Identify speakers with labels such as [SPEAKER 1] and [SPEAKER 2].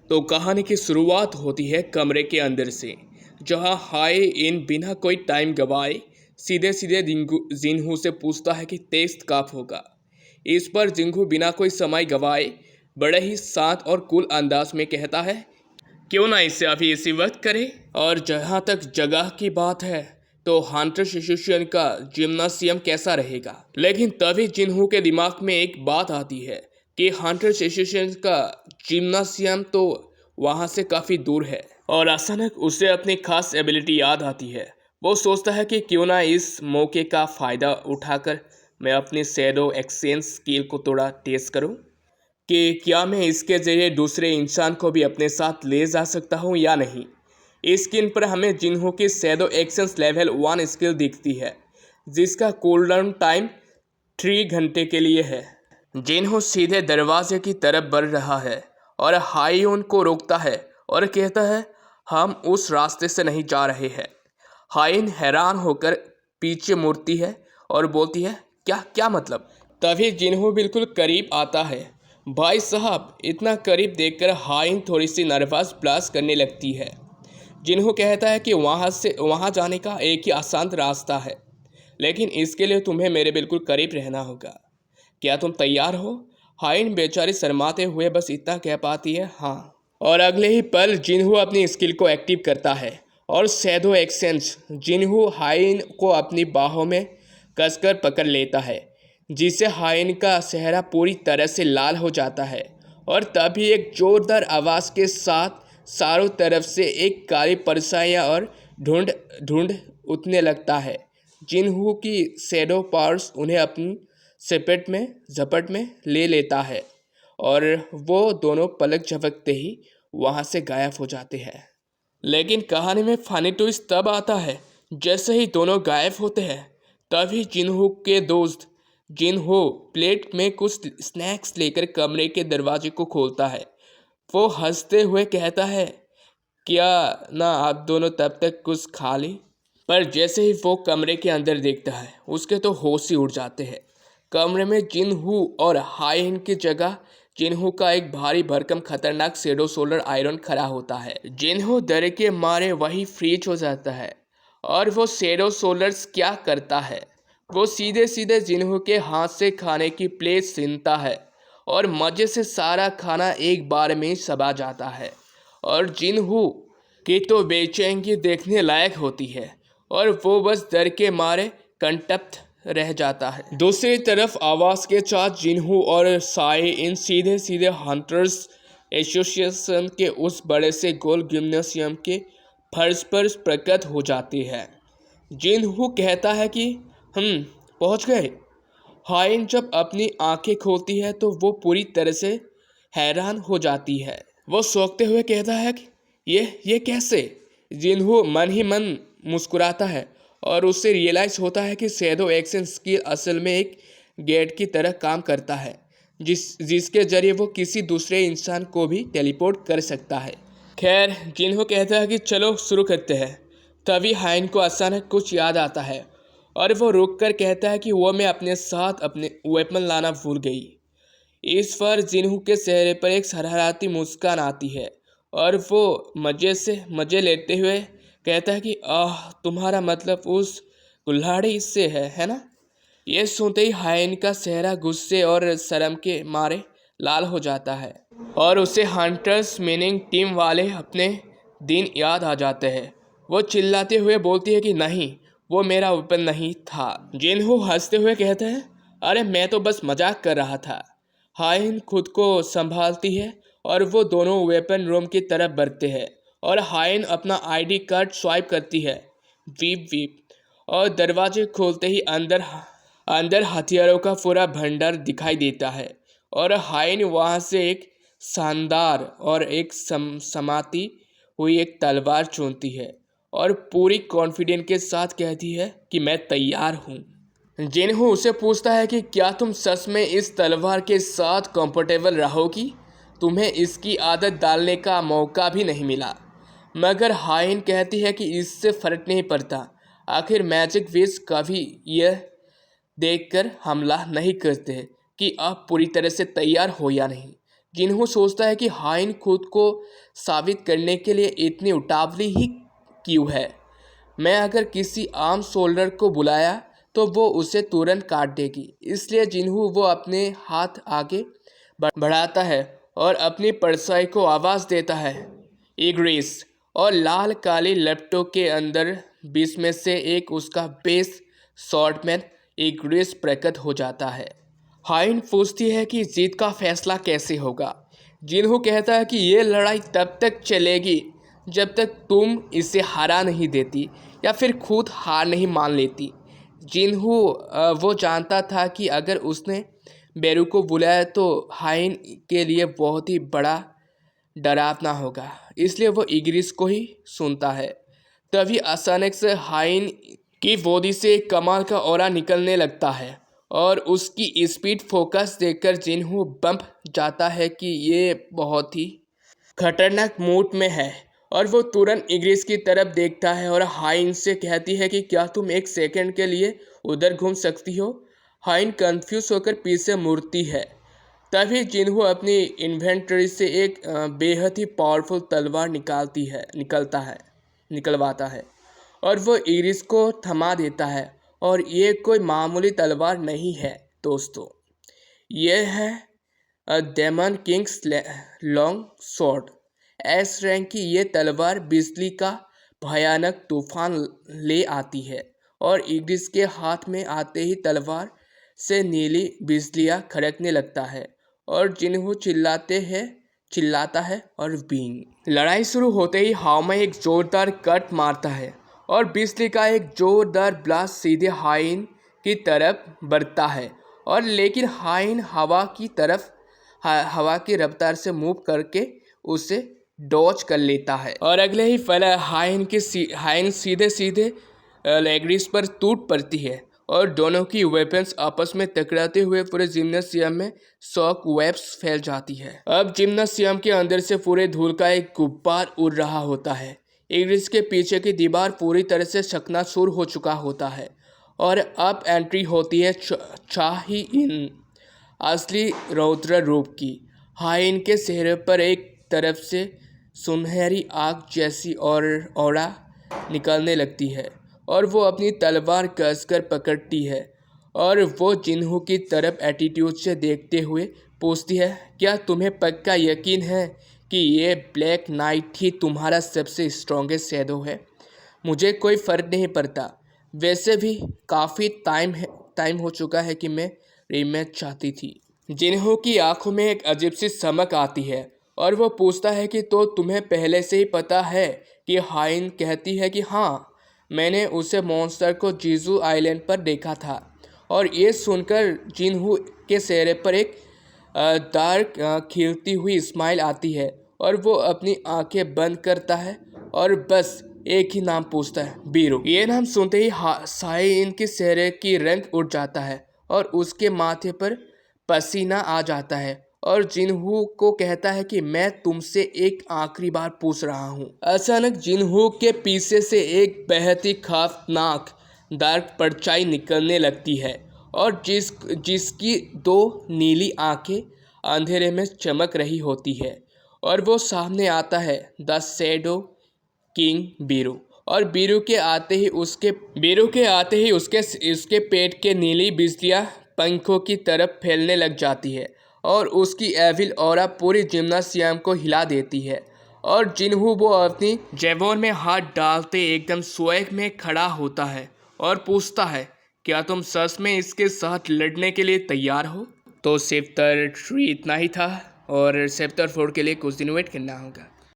[SPEAKER 1] तो कहानी की शुरुआत होती है कमरे के अंदर से, जहां हाई इन बिना कोई टाइम गवाए सीधे सीधे जिन्हू से पूछता है कि टेस्ट कब होगा। इस पर जिन्हू बिना कोई समय गवाए बड़े ही शांत और कूल अंदाज में कहता है, क्यों ना इसे अभी इसी वक्त करे। और जहां तक जगह की बात है तो हंटर एसोसिएशन का जिम्नासियम कैसा रहेगा। लेकिन तभी जिन्हू के दिमाग में एक बात आती है कि हंटर एसोसिएशन का जिम्नासियम तो वहां से काफी दूर है। और अचानक उसे अपनी खास एबिलिटी याद आती है। वो सोचता है कि क्यों ना इस मौके का फायदा उठाकर मैं अपनी शैडो एक्सचेंज स्किल को थोड़ा टेस्ट करूं कि क्या मैं इसके जरिए दूसरे इंसान को भी अपने साथ ले जा सकता हूं या नहीं। इस स्क्रीन पर हमें जिन्हों की शैडो एक्शंस लेवल 1 स्किल दिखती है, जिसका कूलडाउन टाइम 3 घंटे के लिए है। जिन्हों सीधे दरवाजे की तरफ बढ़ रहा है और हाई उनको रोकता है और कहता है, हम उस रास्ते से नहीं जा रहे हैं। हाइन हैरान होकर पीछे मुड़ती है और बोलती है, क्या क्या मतलब। तभी जिन्हों बिल्कुल करीब आता है। भाई साहब, इतना करीब देखकर हाइन थोड़ी सी नर्वस ब्लास्ट करने लगती है। जिन्हों कहता है कि वहाँ जाने का एक ही आसान रास्ता है, लेकिन इसके लिए तुम्हें मेरे बिल्कुल करीब रहना होगा। क्या तुम तैयार हो। हाइन बेचारी शर्माते हुए बस इतना कह पाती है, हाँ। और अगले ही पल जिन्हों अपनी स्किल को एक्टिव करता है और शैडो एक्सचेंज जिन्हों हाइन को अपनी बाहों में कसकर पकड़ लेता है, जिससे हाइन का चेहरा पूरी तरह से लाल हो जाता है। और तभी एक जोरदार आवाज़ के साथ चारों तरफ से एक काली परछाइयाँ और ढूंढ ढूंढ उठने लगता है। जिन्हों की शैडो पावर्स उन्हें अपनी झपट में ले लेता है और वो दोनों पलक झपकते ही वहाँ से गायब हो जाते हैं। लेकिन कहानी में फनी ट्विस्ट तब आता है जैसे ही दोनों गायब होते हैं, तभी जिन्हों के दोस्त जिन्हों प्लेट में कुछ स्नैक्स लेकर कमरे के दरवाजे को खोलता है। वो हंसते हुए कहता है, क्या ना आप दोनों तब तक कुछ खा ली। पर जैसे ही वो कमरे के अंदर देखता है, उसके तो होश ही उड़ जाते हैं। कमरे में जिन्हू और हाइन की जगह जिन्हू का एक भारी भरकम खतरनाक शेडो सोलर आयरन खड़ा होता है। जिन्हू डर के मारे वही फ्रीज हो जाता है। और वो शेडो सोलर्स क्या करता है, वो सीधे सीधे जिन्हू के हाथ से खाने की प्लेट छीनता है और मज़े से सारा खाना एक बार में सबा जाता है। और जिन्हू की तो बेचैनी देखने लायक होती है और वो बस डर के मारे कंटप्त रह जाता है। दूसरी तरफ आवाज़ के साथ जिन्हू और साई इन सीधे सीधे हंटर्स एसोसिएशन के उस बड़े से गोल जिम्नासियम के फर्श पर प्रकट हो जाती है। जिन्हू कहता है कि हम पहुंच गए। हाइन जब अपनी आंखें खोलती है तो वो पूरी तरह से हैरान हो जाती है। वो सोचते हुए कहता है कि ये कैसे। जिन्हू मन ही मन मुस्कुराता है और उससे रियलाइज़ होता है कि शैडो एक्शन स्किल असल में एक गेट की तरह काम करता है, जिसके जरिए वो किसी दूसरे इंसान को भी टेलीपोर्ट कर सकता है। खैर, जिन्हों कहता है कि चलो शुरू करते हैं। तभी हाइन को अचानक कुछ याद आता है और वो रुक कर कहता है कि वो मैं अपने साथ अपने वेपन लाना भूल गई। इस पर जिन्हों के चेहरे पर एक शरारती मुस्कान आती है और वो मज़े लेते हुए कहता है कि तुम्हारा मतलब उस कुल्हाड़ी से है ना। ये सुनते ही हाइन का चेहरा गुस्से और शर्म के मारे लाल हो जाता है और उसे हंटर्स मीनिंग टीम वाले अपने दिन याद आ जाते हैं। वो चिल्लाते हुए बोलती है कि नहीं, वो मेरा वेपन नहीं था। जिन्हों हंसते हुए कहते हैं, अरे मैं तो बस मजाक कर रहा था। हाइन खुद को संभालती है और वो दोनों वेपन रूम की तरफ बढ़ते हैं और हाइन अपना आईडी कार्ड स्वाइप करती है। Weep weep. और दरवाजे खोलते ही अंदर हथियारों का पूरा भंडार दिखाई देता है और हाइन वहाँ से एक शानदार और एक समाती हुई एक तलवार चुनती है और पूरी कॉन्फिडेंस के साथ कहती है कि मैं तैयार हूँ। जिन्हों उसे पूछता है कि क्या तुम सच में इस तलवार के साथ कंफर्टेबल रहोगी, तुम्हें इसकी आदत डालने का मौका भी नहीं मिला। मगर हाइन कहती है कि इससे फर्क नहीं पड़ता, आखिर मैजिक विज कभी यह देखकर हमला नहीं करते कि आप पूरी तरह से तैयार हो या नहीं। जिन्हों सोचता है कि हाइन खुद को साबित करने के लिए इतनी उतावली ही क्यों है। मैं अगर किसी आम सोल्डर को बुलाया तो वो उसे तुरंत काट देगी। इसलिए जिन्हों वो अपने हाथ आगे बढ़ाता है और अपनी परछाई को आवाज़ देता है इग्रिस, और लाल काली लपटों के अंदर बीच में से एक उसका बेस स्वॉर्डमैन इग्रिस प्रकट हो जाता है। हाइन पूछती है कि जीत का फैसला कैसे होगा। जिन्हों कहता है कि ये लड़ाई तब तक चलेगी जब तक तुम इसे हरा नहीं देती या फिर खुद हार नहीं मान लेती। जिन्हों वो जानता था कि अगर उसने बेरू को बुलाया तो हाइन के लिए बहुत ही बड़ा डरावना होगा, इसलिए वो इग्रिस को ही सुनता है। तभी अचानक से हाइन की बॉडी से एक कमाल का ऑरा निकलने लगता है और उसकी स्पीड फोकस देखकर जिन्हों बंप जाता है कि ये बहुत ही खतरनाक मूड में है, और वो तुरंत इग्रिस की तरफ देखता है और हाइन से कहती है कि क्या तुम एक सेकंड के लिए उधर घूम सकती हो। हाइन कंफ्यूज होकर पीछे मुड़ती है। तभी जिन्हों अपनी इन्वेंटरी से एक बेहद ही पावरफुल तलवार निकलवाता है और वो इग्रिस को थमा देता है। और ये कोई मामूली तलवार नहीं है दोस्तों, ये है demon king's long sword S rank की। ये तलवार बिजली का भयानक तूफान ले आती है और इग्रिस के हाथ में आते ही तलवार से नीली बिजलियाँ खड़कने लगता है और जिन्हों चिल्लाता है और बींग। लड़ाई शुरू होते ही हाउमा एक जोरदार कट मारता है और बिजली का एक जोरदार ब्लास्ट सीधे हाइन की तरफ बढ़ता है, और लेकिन हाइन हवा की रफ्तार से मूव करके उसे डॉज कर लेता है और अगले ही पल हाइन सीधे इग्रिस पर टूट पड़ती है और दोनों की वेपन्स आपस में टकराते हुए पूरे जिम्नासियम में शॉक वेव्स फैल जाती है। अब जिम्नासियम के अंदर से पूरे धूल का एक गुब्बार उड़ रहा होता है। इग्रिस के पीछे की दीवार पूरी तरह से चकनाचूर हो चुका होता है और अब एंट्री होती है चाही इन असली रौद्र रूप की। हाइन के चेहरे पर एक तरफ से सुनहरी आग जैसी ऑरा निकलने लगती है और वो अपनी तलवार कसकर पकड़ती है और वो जिन्हों की तरफ एटीट्यूड से देखते हुए पूछती है, क्या तुम्हें पक्का यकीन है कि ये ब्लैक नाइट ही तुम्हारा सबसे स्ट्रॉन्गेस्ट शैडो है? मुझे कोई फ़र्क नहीं पड़ता, वैसे भी काफ़ी टाइम हो चुका है कि मैं रीमैच चाहती थी। जिन्हों की आंखों में एक अजीब सी चमक आती है और वो पूछता है कि तो तुम्हें पहले से ही पता है कि हाइन कहती है कि हाँ, मैंने उसे मॉन्स्टर को जीजू आइलैंड पर देखा था। और ये सुनकर जिन्हों के चेहरे पर एक डार्क खिलती हुई स्माइल आती है और वो अपनी आंखें बंद करता है और बस एक ही नाम पूछता है, बीरू। ये नाम सुनते ही साइन के चेहरे की रंग उड़ जाता है और उसके माथे पर पसीना आ जाता है और जिन्हों को कहता है कि मैं तुमसे एक आखिरी बार पूछ रहा हूँ। अचानक जिन्हों के पीछे से एक बेहद ही खौफनाक डार्क परछाई निकलने लगती है और जिसकी दो नीली आंखें अंधेरे में चमक रही होती है और वो सामने आता है द शैडो किंग बीरू। और बीरू के आते ही उसके पेट के नीली बिजलियाँ पंखों की तरफ फैलने लग जाती है और उसकी एविल ऑरा पूरी जिम्नासियम को हिला देती है। और जिन्हों वो अपनी जेबोन में हाथ डालते एकदम स्वैग में खड़ा होता है और पूछता है, क्या तुम सच में इसके साथ लड़ने के लिए तैयार हो? तो चैप्टर 3 इतना ही था और चैप्टर 4 के लिए कुछ दिन वेट करना होगा।